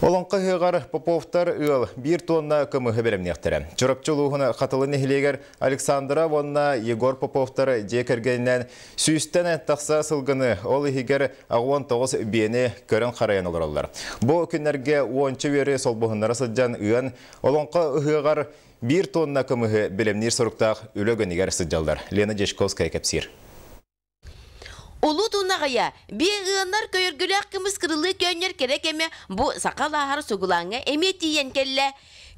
Олонқа хыгар Поповтар ыл 1 тонна кымыхы беремнектері. Чырапчылуғыны қатылы нехилегер Александра вонна Егор Поповтар жекергеннен сүйістен тақса сылғыны ол егер ағуан 9 бейіне көрін қарайын олыралар. Бұл күнерге 10 вері сол бұғынлары сыджан үйін олонқа хыгар 1 тонна кымыхы беремнер сұрықтақ үлігін егер сыджалдар. Лена Жешковская кепсир. Улу тунағая, бей ғынар көйіргілі аққымыз қырылы көнер керек әме бұ сақал ағар сұғылаңа әме тиен келі.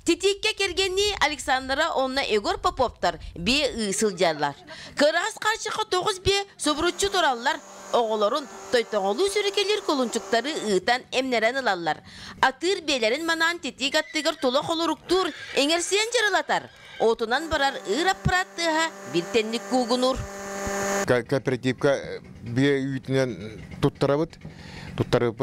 Тетекке кергенні Александра онна Егор Поповтар бей ұсылжарлар. Қырағыз қаршықы 9 бей собрутчу тұралар. Оғыларын тойтоғылу сүрекелер колунчуктары ұйтан әмнерен ылалар. Атыр бейлерін манан тетек аттығыр толық олырықтыр, әңерсен жырылатар. Отынан барар ыр-аппараттыға бір тенлік көгінұр. Кооперативка бе үйтінен тұттарабыт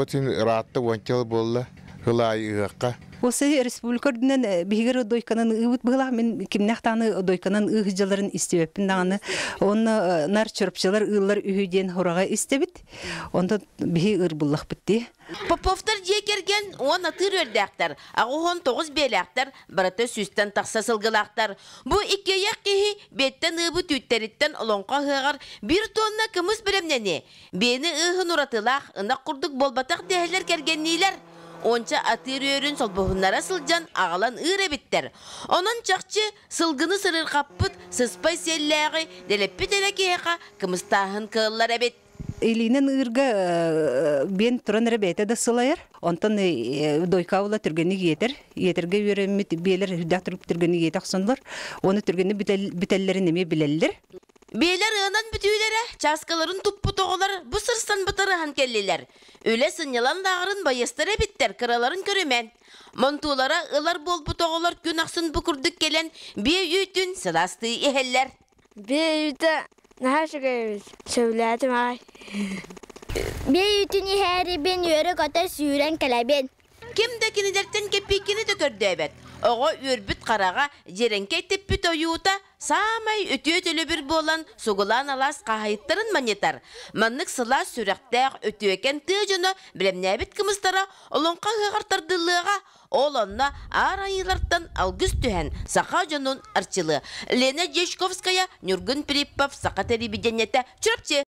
сен ратты уанчалы болла ғылай ұғаққа. Осы республикордынан бігер дойканын ұйыт бұғыла, мен кемнақтаны дойканын ұйыжаларын істебеппін дағаны. Оны нар чөрпчалар ұйлар үйден ұраға істебіт, онда бігі ұр бұллақ бітті. Поповтар жекерген 10 атыр өрдәқтар, ағуғын 9 беләқтар, бараты сүстен тақса сылғылақтар. Бұ икеяқ кейі беттен ұйбы түйттәріттен олонға ғығар 1 тонна кымыз білімнені. Бені ұйғын ұратылақ, ұнақ құрдық болбатақ дәхілер кергеннейлер. Онча атыр өрін солбуғынлара сылжан ағалан ұйыр әбіттер. Онын чақчы сылғыны сырыр қаппыт, сыспай селләғі, дәлеппі дәләкеяға кымыстағын кығылар әбет. Илинен ырга бен туран ребете да сылайыр. Онтан дойкаула түргені етер. Етерге өремет белер хүдәк түргені етек сонлар. Оны түргені бітеллері неме білелдер. Бейлер ығынан бүтүйлері, часкаларын тұппы тоғылар, бұ сырстан бұтырыған келлелер. Өлі сынялан дағырын байыстыр әбіттер, кыраларын көрімен. Монтулара ылар бол бұтоғылар күн ақсын бұкырдық келен бей үйтін сыласты ехеллер. Бей үйті нағашығыз сөйләдім ай. Бей үйтін ехәрі бен өрі көтір сүйрен кәләбен. Кемді кенедерттен кеппекені төкірді әбет. Оға өрбіт қараға жеренкей теппіт ойуыта самай өтіе төлі бір болан суғылан алас қағайыттарын манетар. Маннық сыла сүрәқтәқ өтіекен тұжыны білемнәбіт кымыстара олонқа ғағартардылыға. Ол онна арайылардан алгыз түхән сақа жонун арчылы. Лена Жешковская, Нюргын Приппов, сақа тәрі біденеті чүріпче.